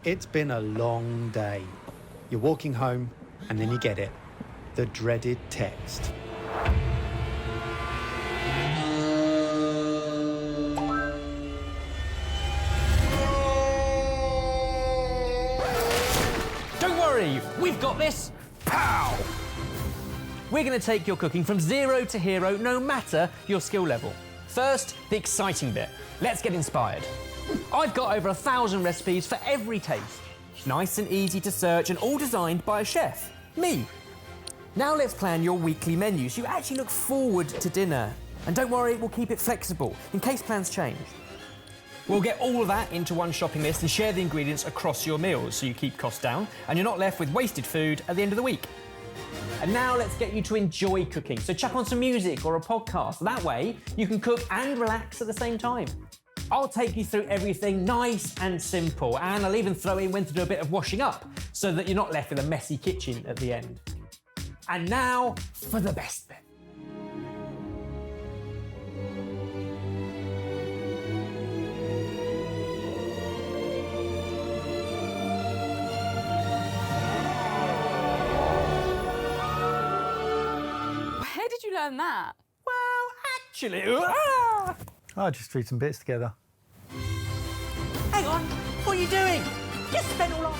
It's been a long day. You're walking home, and then you get it. The dreaded text. Don't worry, we've got this. Pow! We're going to take your cooking from 0 to hero, no matter your skill level. First, the exciting bit. Let's get inspired. I've got over 1,000 recipes for every taste. Nice and easy to search and all designed by a chef, me. Now let's plan your weekly menu so you actually look forward to dinner. And don't worry, we'll keep it flexible in case plans change. We'll get all of that into one shopping list and share the ingredients across your meals so you keep costs down and you're not left with wasted food at the end of the week. And now let's get you to enjoy cooking. So chuck on some music or a podcast. That way you can cook and relax at the same time. I'll take you through everything nice and simple, and I'll even throw in when to do a bit of washing up so that you're not left with a messy kitchen at the end. And now for the best bit. Where did you learn that? Well, actually... I'll just read some bits together. Hang on, what are you doing? You spent all our...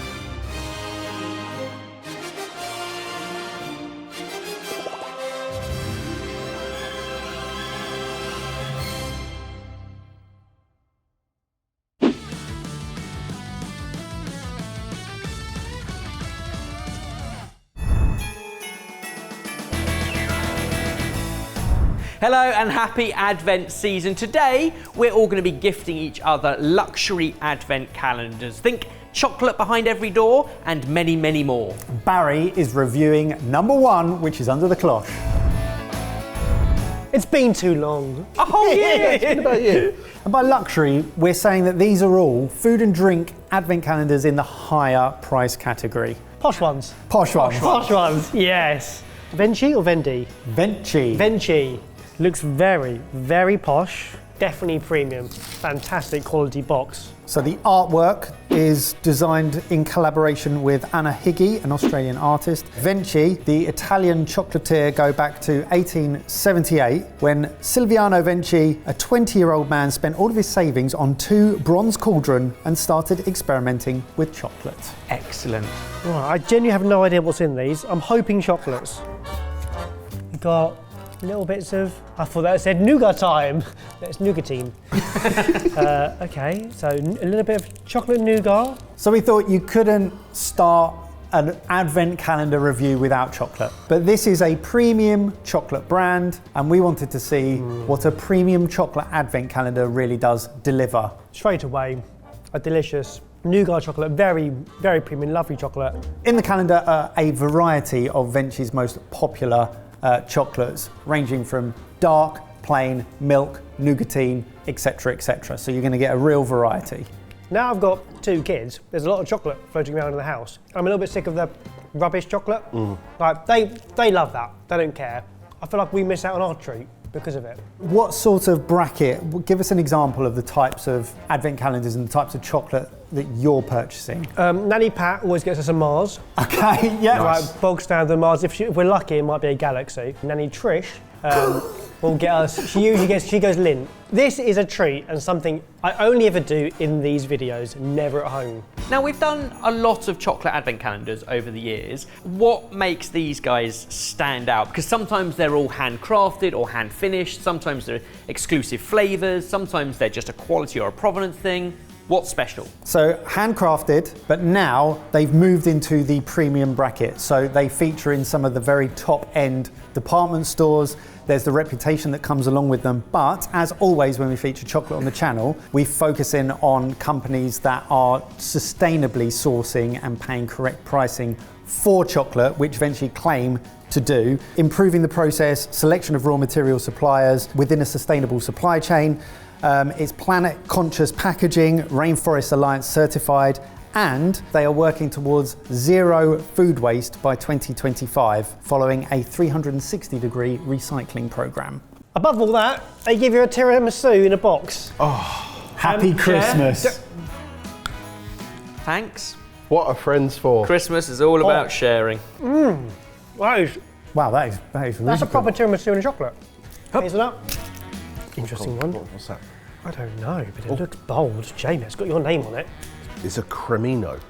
Hello and happy Advent season. Today, we're all going to be gifting each other luxury Advent calendars. Think chocolate behind every door and many, many more. Barry is reviewing number 1, which is under the cloche. It's been too long. Oh, yeah! It's been about you. And by luxury, we're saying that these are all food and drink Advent calendars in the higher price category. Posh ones. Posh ones. Posh ones, yes. Venchi or Vendi? Venchi. Venchi. Looks very, very posh. Definitely premium. Fantastic quality box. So the artwork is designed in collaboration with Anna Higgy, an Australian artist. Venchi, the Italian chocolatier, go back to 1878 when Silviano Venchi, a 20-year-old man, spent all of his savings on 2 bronze cauldron and started experimenting with chocolate. Excellent. Right, I genuinely have no idea what's in these. I'm hoping chocolates. We've got little bits of, I thought that said nougat time. That's nougatine. Okay, so a little bit of chocolate nougat. So we thought you couldn't start an Advent calendar review without chocolate. But this is a premium chocolate brand, and we wanted to see what a premium chocolate Advent calendar really does deliver. Straight away, a delicious nougat chocolate, very, very premium, lovely chocolate. In the calendar are a variety of Venchi's most popular chocolates, ranging from dark, plain, milk, nougatine, etc., etc. So you're going to get a real variety. Now I've got 2 kids, there's a lot of chocolate floating around in the house. I'm a little bit sick of the rubbish chocolate. Like, they love that, they don't care. I feel like we miss out on our treat because of it. What sort of bracket, give us an example of the types of Advent calendars and the types of chocolate that you're purchasing. Nanny Pat always gets us a Mars. Okay, yeah. Nice. Right, bog standard Mars. If we're lucky, it might be a Galaxy. Nanny Trish will get us, she goes Lint. This is a treat and something I only ever do in these videos, never at home. Now, we've done a lot of chocolate Advent calendars over the years. What makes these guys stand out? Because sometimes they're all handcrafted or hand finished, sometimes they're exclusive flavours, sometimes they're just a quality or a provenance thing. What's special? So handcrafted, but now they've moved into the premium bracket. So they feature in some of the very top end department stores. There's the reputation that comes along with them. But as always, when we feature chocolate on the channel, we focus in on companies that are sustainably sourcing and paying correct pricing for chocolate, which Venchi claim to do, improving the process, selection of raw material suppliers within a sustainable supply chain. It's planet conscious packaging, Rainforest Alliance certified, and they are working towards zero food waste by 2025 following a 360-degree recycling program. Above all that, they give you a tiramisu in a box. Oh, happy Christmas. Thanks. What are friends for? Christmas is all about sharing. That is, Wow, that is really that's a proper good. tiramisu and chocolate. Hazelnut. Interesting one. What's that? I don't know, but it looks bold. Jamie, it's got your name on it. It's a cremino.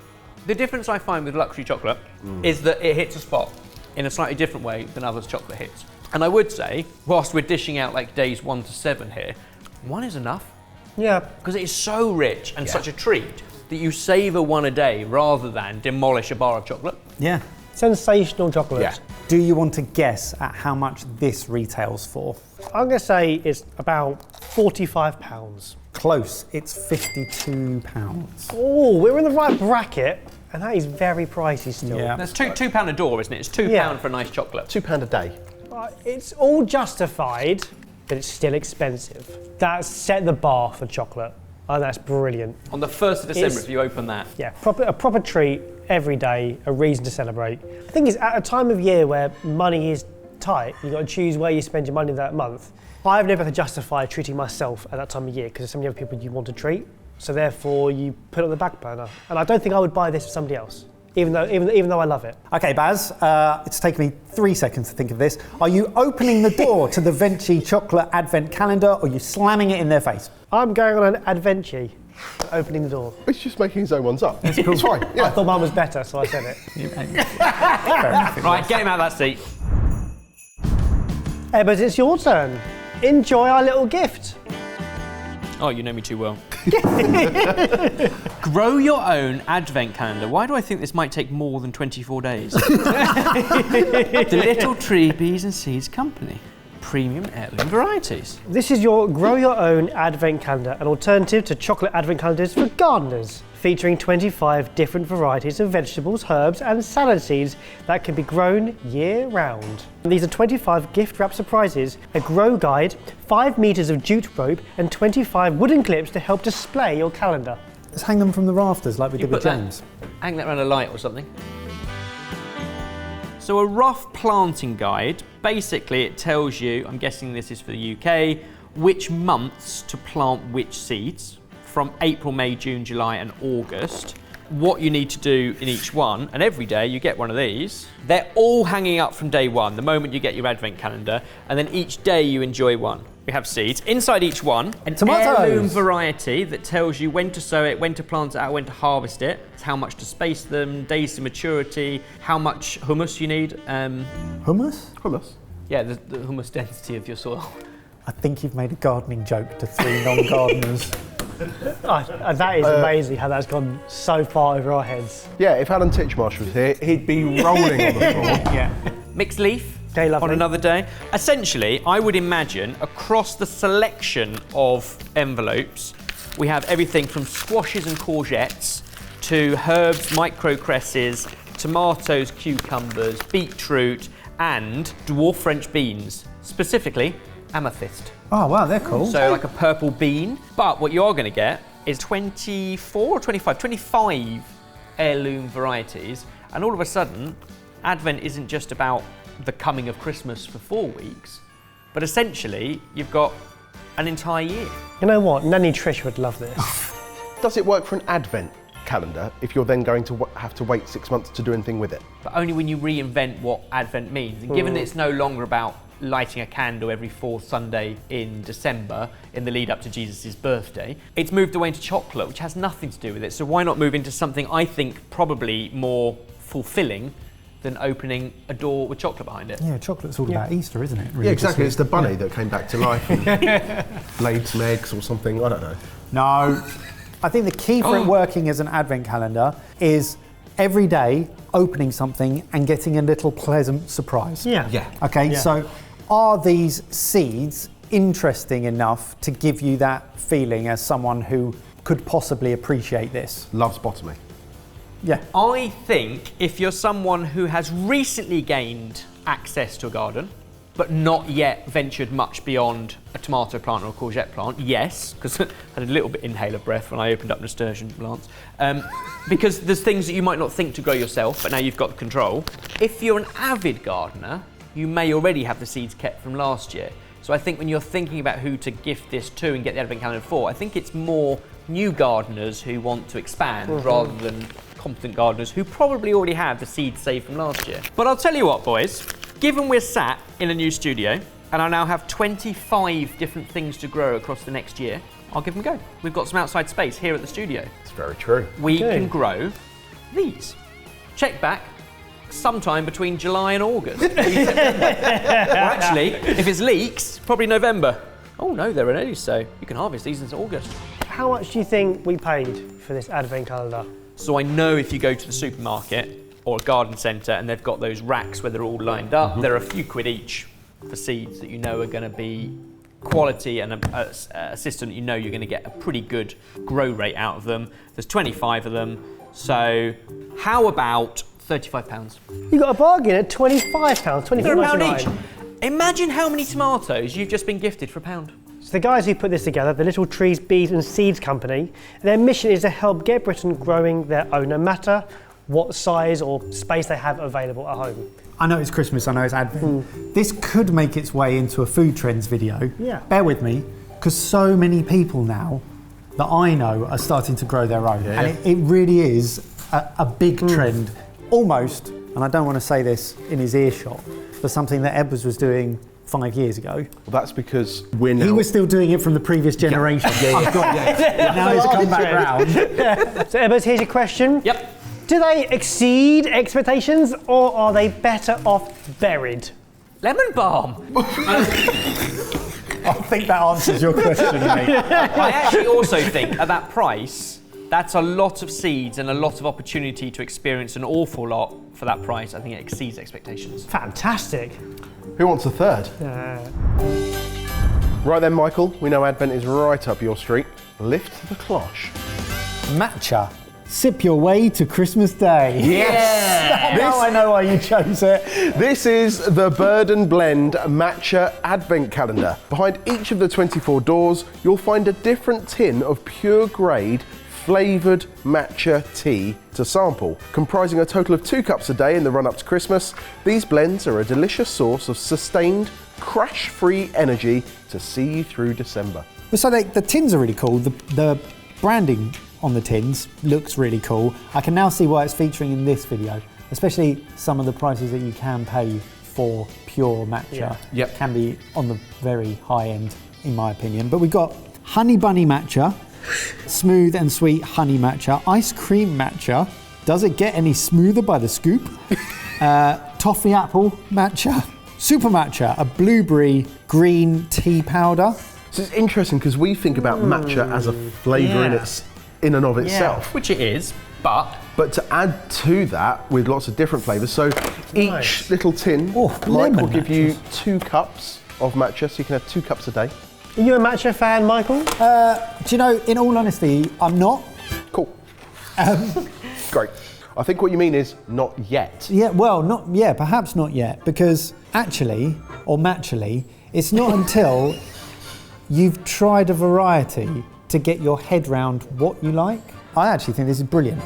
The difference I find with luxury chocolate is that it hits a spot in a slightly different way than others chocolate hits. And I would say, whilst we're dishing out like days 1 to 7 here, 1 is enough. Yeah. Because it is so rich and such a treat that you savour 1 a day rather than demolish a bar of chocolate. Yeah. Sensational chocolate. Yeah. Do you want to guess at how much this retails for? I'm going to say it's about £45. Close, it's £52. Oh, we're in the right bracket, and that is very pricey still. Yeah. That's £2 a door, isn't it? It's £2 Yeah. for a nice chocolate. £2 a day. It's all justified, but it's still expensive. That set the bar for chocolate, and that's brilliant. On the 1st of December, It's- if you open that. Yeah, a proper treat every day, a reason to celebrate. The thing is, at a time of year where money is tight, you've got to choose where you spend your money that month. I've never had to justify treating myself at that time of year because there's so many other people you want to treat. So therefore, you put it on the back burner. And I don't think I would buy this for somebody else, even though I love it. Okay, Baz, it's taken me 3 seconds to think of this. Are you opening the door to the Venchi chocolate advent calendar, or are you slamming it in their face? I'm going on an adventure, opening the door. He's just making his own ones up. It's fine. I Yeah. thought mine was better, so I said it. Right, get him out of that seat. But it's your turn. Enjoy our little gift. Oh, you know me too well. Grow your own advent calendar. Why do I think this might take more than 24 days? The Little Tree Bees and Seeds Company. Premium heirloom varieties. This is your Grow Your Own Advent Calendar, an alternative to chocolate advent calendars for gardeners, featuring 25 different varieties of vegetables, herbs and salad seeds that can be grown year-round. These are 25 gift-wrap surprises, a grow guide, 5 metres of jute rope and 25 wooden clips to help display your calendar. Let's hang them from the rafters like we did with James. Hang that around a light or something. So a rough planting guide, basically it tells you, I'm guessing this is for the UK, which months to plant which seeds from April, May, June, July and August, what you need to do in each one, and every day you get one of these. They're all hanging up from day 1, the moment you get your advent calendar, and then each day you enjoy one. We have seeds. Inside each one, an Tomatoes. heirloom variety that tells you when to sow it, when to plant it out, when to harvest it. It's how much to space them, days to maturity, how much hummus you need. Hummus? Hummus. Yeah, the humus density of your soil. I think you've made a gardening joke to 3 non-gardeners. That is amazing how that's gone so far over our heads. Yeah, if Alan Titchmarsh was here, he'd be rolling on the floor. Yeah. Mixed leaf. Okay, lovely. On another day. Essentially, I would imagine across the selection of envelopes, we have everything from squashes and courgettes to herbs, microcresses, tomatoes, cucumbers, beetroot, and dwarf French beans, specifically amethyst. Oh, wow, they're cool. So like a purple bean. But what you are going to get is 24 or 25 heirloom varieties. And all of a sudden, Advent isn't just about the coming of Christmas for 4 weeks, but essentially you've got an entire year. You know what? Nanny Trish would love this. Does it work for an advent calendar if you're then going to have to wait 6 months to do anything with it? But only when you reinvent what Advent means. And given that it's no longer about lighting a candle every 4th Sunday in December in the lead up to Jesus' birthday, it's moved away into chocolate, which has nothing to do with it. So why not move into something I think probably more fulfilling than opening a door with chocolate behind it? Yeah, chocolate's all about Easter, isn't it? Yeah, exactly. It's the bunny that came back to life and laid some eggs or something. I don't know. No. I think the key for it working as an advent calendar is every day opening something and getting a little pleasant surprise. Yeah. Okay, Yeah. so are these seeds interesting enough to give you that feeling as someone who could possibly appreciate this? Loves botany. Yeah. I think if you're someone who has recently gained access to a garden, but not yet ventured much beyond a tomato plant or a courgette plant, yes, because I had a little bit inhaler breath when I opened up nasturtium plants, because there's things that you might not think to grow yourself, but now you've got control. If you're an avid gardener, you may already have the seeds kept from last year. So I think when you're thinking about who to gift this to and get the advent calendar for, I think it's more new gardeners who want to expand rather than competent gardeners who probably already have the seeds saved from last year. But I'll tell you what, boys, given we're sat in a new studio and I now have 25 different things to grow across the next year, I'll give them a go. We've got some outside space here at the studio. It's very true. We can grow these. Check back sometime between July and August. Or actually, if it's leeks, probably November. Oh no, they're early, so you can harvest these in August. How much do you think we paid for this advent calendar? So I know if you go to the supermarket or a garden centre and they've got those racks where they're all lined up, they're a few quid each for seeds that you know are going to be quality and a system that you know you're going to get a pretty good grow rate out of them. There's 25 of them, so how about £35? You got a bargain at £25, £24.99. £1 each. Imagine how many tomatoes you've just been gifted for £1. So the guys who put this together, the Little Trees, Bees and Seeds Company, their mission is to help get Britain growing their own, no matter what size or space they have available at home. I know it's Christmas, I know it's Advent. This could make its way into a food trends video. Yeah. Bear with me, because so many people now that I know are starting to grow their own. Yeah. And it really is a big trend, almost, and I don't want to say this in his earshot, for something that Edwards was doing 5 years ago. Well, that's because we're now... He was still doing it from the previous generation. I've got it. Now he's come back round. So Edwards, here's your question. Yep. Do they exceed expectations or are they better off buried? Lemon balm. I think that answers your question, mate. I actually also think at that price, that's a lot of seeds and a lot of opportunity to experience an awful lot for that price. I think it exceeds expectations. Fantastic. Who wants a third? Right then, Michael, we know Advent is right up your street. Lift the cloche. Matcha. Sip your way to Christmas Day. Yes! Now I know why you chose it. This is the Bird and Blend Matcha Advent Calendar. Behind each of the 24 doors, you'll find a different tin of pure grade flavoured matcha tea to sample. Comprising a total of 2 cups a day in the run-up to Christmas, these blends are a delicious source of sustained, crash-free energy to see you through December. So the tins are really cool. The branding on the tins looks really cool. I can now see why it's featuring in this video, especially some of the prices that you can pay for pure matcha can be on the very high end, in my opinion. But we've got honey bunny matcha, smooth and sweet honey matcha, ice cream matcha. Does it get any smoother by the scoop? Toffee apple matcha, super matcha, a blueberry green tea powder. So it's interesting because we think about matcha as a flavour in and of itself. Which it is, but to add to that with lots of different flavours, so each little tin, Mike lemon will give you matches. 2 cups of matcha, so you can have 2 cups a day. Are you a matcha fan, Michael? Do you know, in all honesty, I'm not. Cool. Great. I think what you mean is not yet. Yeah, well, perhaps not yet, because actually, or matchily, it's not until you've tried a variety to get your head round what you like. I actually think this is brilliant.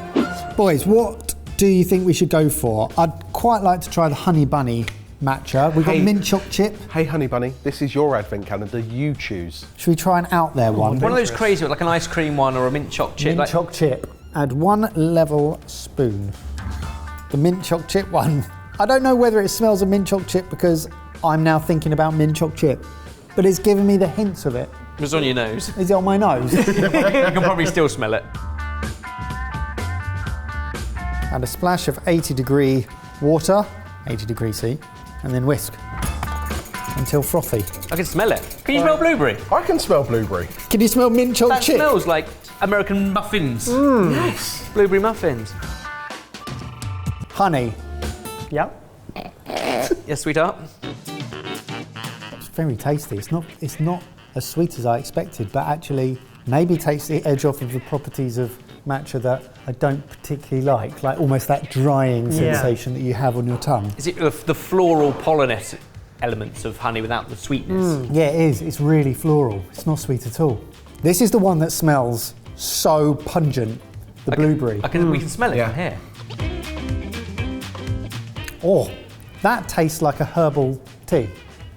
Boys, what do you think we should go for? I'd quite like to try the Honey Bunny matcha. We've got mint choc chip. Hey, Honey Bunny, this is your advent calendar. You choose. Should we try an out there one? one of those crazy, like an ice cream one or a mint choc chip. Mint choc chip. Add 1 level spoon. The mint choc chip one. I don't know whether it smells of mint choc chip because I'm now thinking about mint choc chip, but it's giving me the hints of it. It was on your nose. Is it on my nose? You can probably still smell it. Add a splash of 80-degree water, 80 C, and then whisk until frothy. I can smell it. Can you smell blueberry? I can smell blueberry. Can you smell mint choc That chip? smells like American muffins. Yes. Blueberry muffins. Honey. Yep. Yes, sweetheart. It's very tasty. It's not as sweet as I expected, but actually maybe takes the edge off of the properties of matcha that I don't particularly like almost that drying sensation that you have on your tongue. Is it the floral pollen elements of honey without the sweetness? Yeah, it is. It's really floral. It's not sweet at all. This is the one that smells so pungent, the blueberry. We can smell it from here. Oh, That tastes like a herbal tea.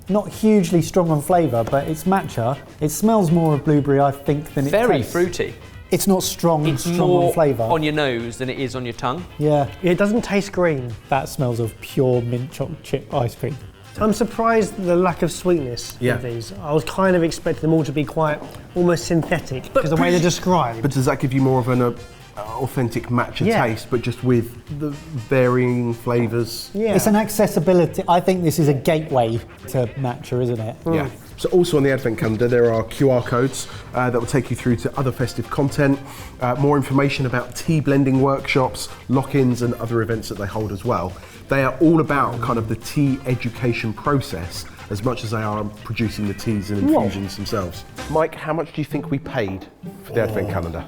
Not hugely strong on flavour, but it's matcha. It smells more of blueberry, I think, than it Very tastes. fruity. It's not strong It's on more flavour. on your nose than it is on your tongue. Yeah, It doesn't taste green. that smells of pure mint chocolate chip ice cream. I'm surprised the lack of sweetness Yeah. of these. I was kind of expecting them all to be quite almost synthetic because the way they're described. But does that give you more of an authentic matcha Yeah. taste, but just with the varying flavours? yeah. It's an accessibility. I think this is a gateway to matcha, isn't it? Yeah. So also on the Advent calendar there are QR codes that will take you through to other festive content, more information about tea blending workshops, lock-ins and other events that they hold as well. They are all about kind of the tea education process as much as they are producing the teas and infusions themselves. Mike, how much do you think we paid for the Advent calendar?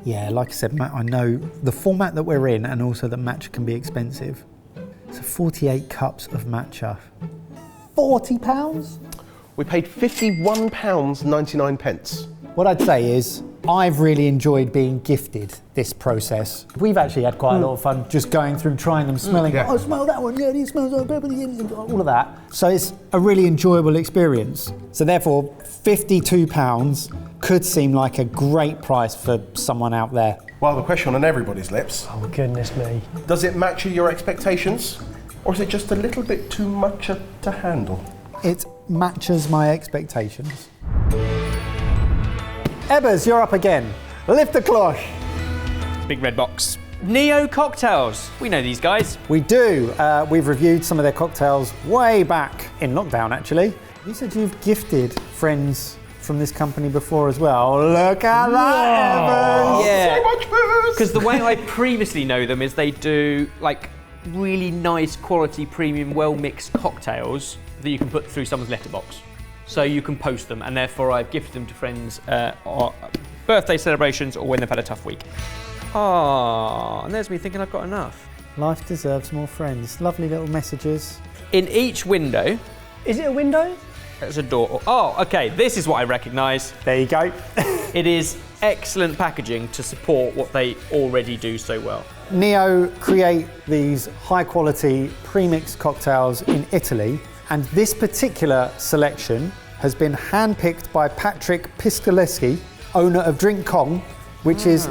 Yeah, like I said, Matt, I know the format that we're in and also that matcha can be expensive. So 48 cups of matcha. £40? We paid £51.99. What I'd say is, I've really enjoyed being gifted this process. We've actually had quite a lot of fun just going through and trying them, smelling, yeah. oh, smell that one, yeah, it smells like pepper, all of that. So it's a really enjoyable experience. So therefore, £52 could seem like a great price for someone out there. Well, the question on everybody's lips, Oh, goodness me. does it match your expectations? Or is it just a little bit too much to handle? It matches my expectations. Ebbers, you're up again. Lift the cloche. Big red box. Neo Cocktails. We know these guys. We do. We've reviewed some of their cocktails way back in lockdown, actually. You said you've gifted friends from this company before as well. Look at that, Evans! Yeah. So much booze! Because the way I previously know them is they do like really nice quality premium well mixed cocktails that you can put through someone's letterbox. So you can post them, and therefore I've gifted them to friends or birthday celebrations or when they've had a tough week. Ah, and there's me thinking I've got enough. Life deserves more friends. Lovely little messages. In each window, Is it a window? there's a door. Oh, okay, this is what I recognise. There you go. It is excellent packaging to support what they already do so well. Neo create these high quality pre-mixed cocktails in Italy, and this particular selection has been handpicked by Patrick Piskolewski, owner of Drink Kong, which is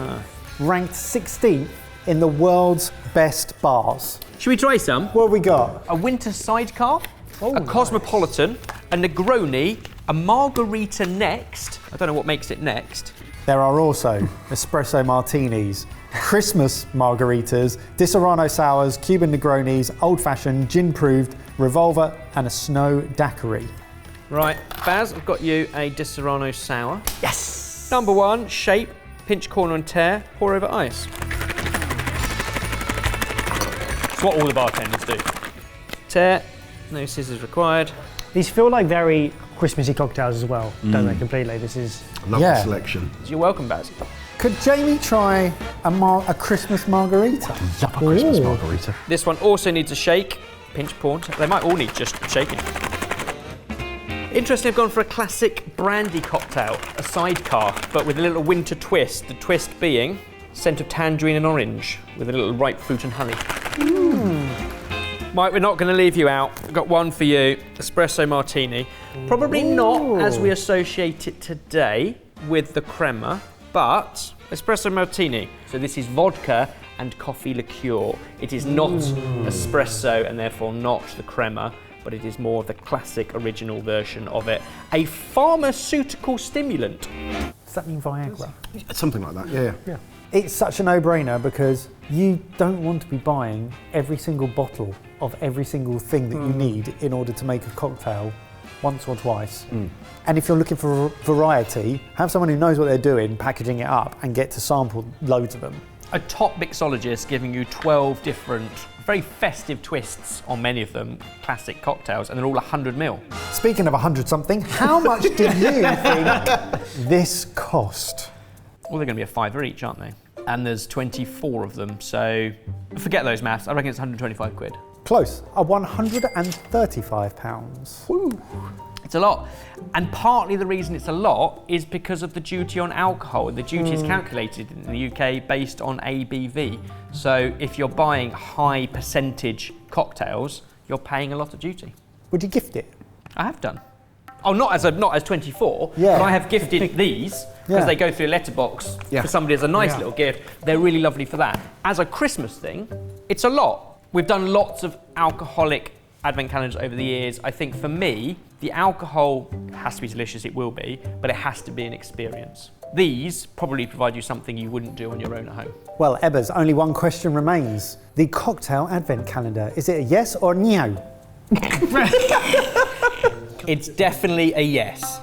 ranked 16th in the world's best bars. Should we try some? What have we got? A winter sidecar, a cosmopolitan, a Negroni, a margarita next. I don't know what makes it next. There are also espresso martinis, Christmas margaritas, Disaronno sours, Cuban Negronis, old-fashioned, gin-proved, revolver, and a snow daiquiri. Right, Baz, I've got you a Disaronno sour. Yes! Number one, shape, pinch corner and tear, pour over ice. It's what all the bartenders do. Tear, no scissors required. These feel like very Christmassy cocktails as well, don't they, completely? This is... Lovely Yeah. selection. You're welcome, Baz. Could Jamie try a Christmas margarita? Love a Christmas margarita. This one also needs a shake, pinch pour. They might all need just shaking. Interesting, I've gone for a classic brandy cocktail, a sidecar, but with a little winter twist. The twist being scent of tangerine and orange with a little ripe fruit and honey. Mike, we're not going to leave you out. I've got one for you, espresso martini. Probably not as we associate it today with the crema, but espresso martini. So this is vodka and coffee liqueur. It is not espresso and therefore not the crema, but it is more of the classic original version of it. A pharmaceutical stimulant. Does that mean Viagra? Something like that, yeah. It's such a no-brainer because you don't want to be buying every single bottle of every single thing that you need in order to make a cocktail once or twice. And if you're looking for variety, have someone who knows what they're doing, packaging it up, and get to sample loads of them. A top mixologist giving you 12 different, very festive twists on many of them, classic cocktails, and they're all 100ml. Speaking of 100-something, how much do you think this cost? Well, they're going to be a £5 each, aren't they? And there's 24 of them, so forget those maths. I reckon it's 125 quid. Close, £135. It's a lot. And partly the reason it's a lot is because of the duty on alcohol. The duty is calculated in the UK based on ABV. So if you're buying high percentage cocktails, you're paying a lot of duty. Would you gift it? I have done. Oh, not as 24, Yeah. but I have gifted these because Yeah. they go through a letterbox Yeah. for somebody as a nice Yeah. little gift. They're really lovely for that. As a Christmas thing, it's a lot. We've done lots of alcoholic advent calendars over the years. I think for me, the alcohol has to be delicious, it will be, but it has to be an experience. These probably provide you something you wouldn't do on your own at home. Well, Ebbers, only one question remains. The cocktail advent calendar, is it a yes or a no? It's definitely a yes.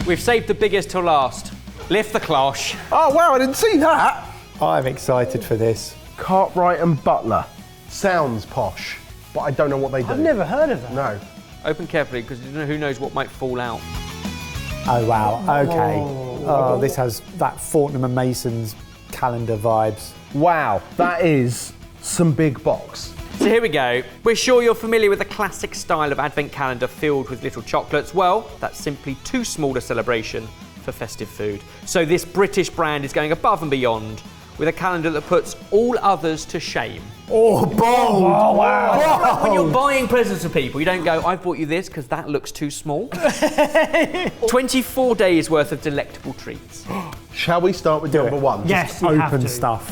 We've saved the biggest till last. Lift the cloche. Oh wow, I didn't see that. I'm excited for this. Cartwright and Butler. Sounds posh, but I don't know what they do. I've never heard of that. No. Open carefully because who knows what might fall out. Oh, wow, okay. Oh, this has that Fortnum and Mason's calendar vibes. Wow, that is some big box. So here we go. We're sure you're familiar with the classic style of advent calendar filled with little chocolates. Well, that's simply too small a celebration for festive food. So this British brand is going above and beyond with a calendar that puts all others to shame. Oh, bold! Oh, wow! When you're buying presents for people, you don't go, I've bought you this because that looks too small. 24 days worth of delectable treats. Shall we start with number one? Yes, you have Open to. stuff.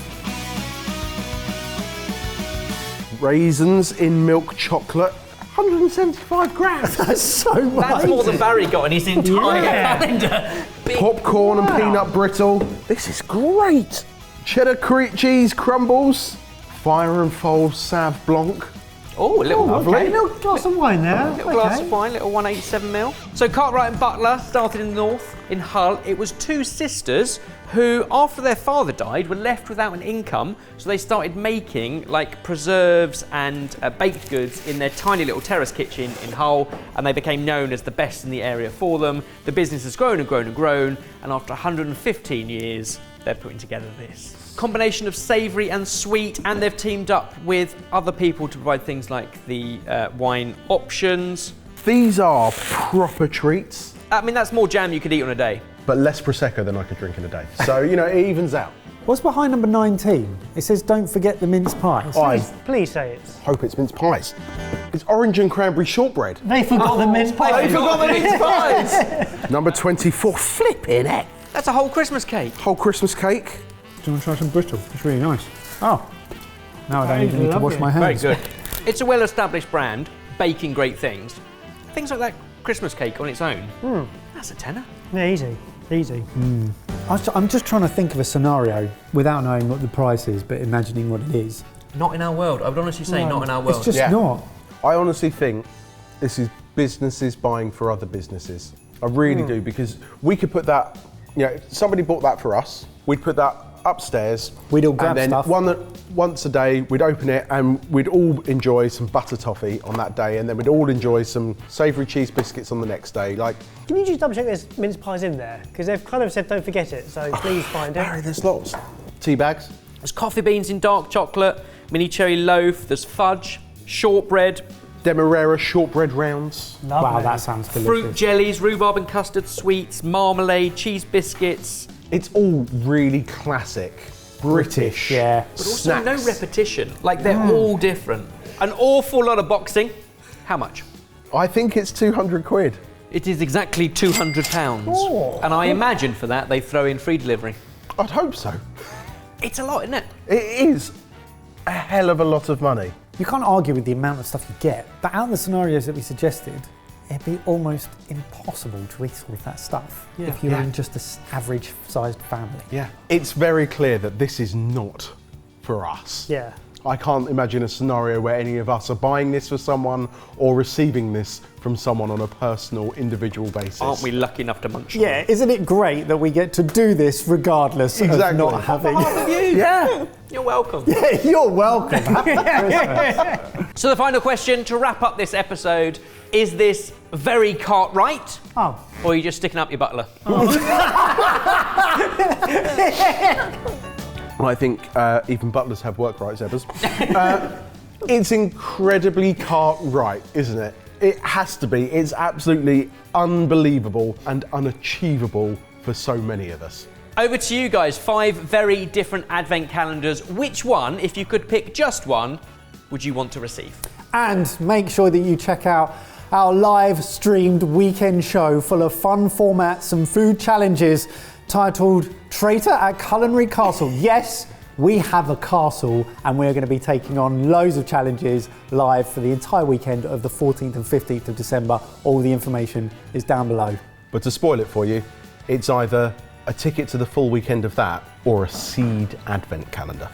Raisins in milk chocolate. 175 grams. That's so much. That's more than Barry got in his entire Yeah. calendar. Big. Popcorn and peanut brittle. This is great. Cheddar cheese crumbles. Fire and fold Sauv Blanc. Oh, a little Okay, a little glass of wine there. Little glass of wine, little 187ml. So Cartwright and Butler started in the north, in Hull. It was two sisters who, after their father died, were left without an income. So they started making like preserves and baked goods in their tiny little terrace kitchen in Hull, and they became known as the best in the area for them. The business has grown and grown and grown, and after 115 years, they're putting together this combination of savoury and sweet, and they've teamed up with other people to provide things like the wine options. These are proper treats, I mean, that's more jam you could eat on a day. but less Prosecco than I could drink in a day. So, you know, it evens out. What's behind number 19? It says, don't forget the mince pies. I Please say it. hope it's mince pies. It's orange and cranberry shortbread. They forgot the mince pie. forgot the mince pies! Number 24, flipping heck. That's a whole Christmas cake. Whole Christmas cake. Do you want to try some Bristol? It's really nice. Oh, now I don't even need to wash my Very hands. good. It's a well-established brand, baking great things. Things like that Christmas cake on its own. That's a tenner. Yeah, easy. Easy. I'm just trying to think of a scenario without knowing what the price is, but imagining what it is. Not in our world. I would honestly say not in our world. It's just Yeah. not. I honestly think this is businesses buying for other businesses. I really do, because we could put that, you know, if somebody bought that for us, we'd put that upstairs. We'd all grab and then stuff. once a day, we'd open it and we'd all enjoy some butter toffee on that day, and then we'd all enjoy some savoury cheese biscuits on the next day. Like, Can you just double check there's mince pies in there? Because they've kind of said don't forget it, so please find Barry, it. there's lots. Tea bags. There's coffee beans in dark chocolate, mini cherry loaf, there's fudge, shortbread, Demerara shortbread rounds. Lovely. Wow, that sounds delicious. fruit jellies, rhubarb and custard sweets, marmalade, cheese biscuits. It's all really classic British yeah. But also snacks. no repetition. Like they're all different. An awful lot of boxing. How much? I think it's 200 quid. It is exactly £200. And I imagine for that they throw in free delivery. I'd hope so. It's a lot, isn't it? It is a hell of a lot of money. You can't argue with the amount of stuff you get, but out of the scenarios that we suggested, it'd be almost impossible to eat all of that stuff if you're Yeah. in just an average-sized family. Yeah. It's very clear that this is not for us. Yeah. I can't imagine a scenario where any of us are buying this for someone or receiving this from someone on a personal, individual basis. Aren't we lucky enough to munch on Yeah, isn't it great that we get to do this regardless Exactly. of not having... Yeah. You're welcome. Yeah, you're welcome. Happy Christmas. So the final question to wrap up this episode, is this very Cartwright? Oh. Or are you just sticking up your butler? I think even butlers have work rights, Ebbers. It's incredibly Cartwright, isn't it? It has to be. It's absolutely unbelievable and unachievable for so many of us. Over to you guys, 5 very different advent calendars. Which one, if you could pick just one, would you want to receive? And make sure that you check out our live streamed weekend show full of fun formats and food challenges titled Traitor at Culinary Castle. Yes, we have a castle and we're going to be taking on loads of challenges live for the entire weekend of the 14th and 15th of December. All the information is down below. But to spoil it for you, it's either a ticket to the full weekend of that or a seed advent calendar.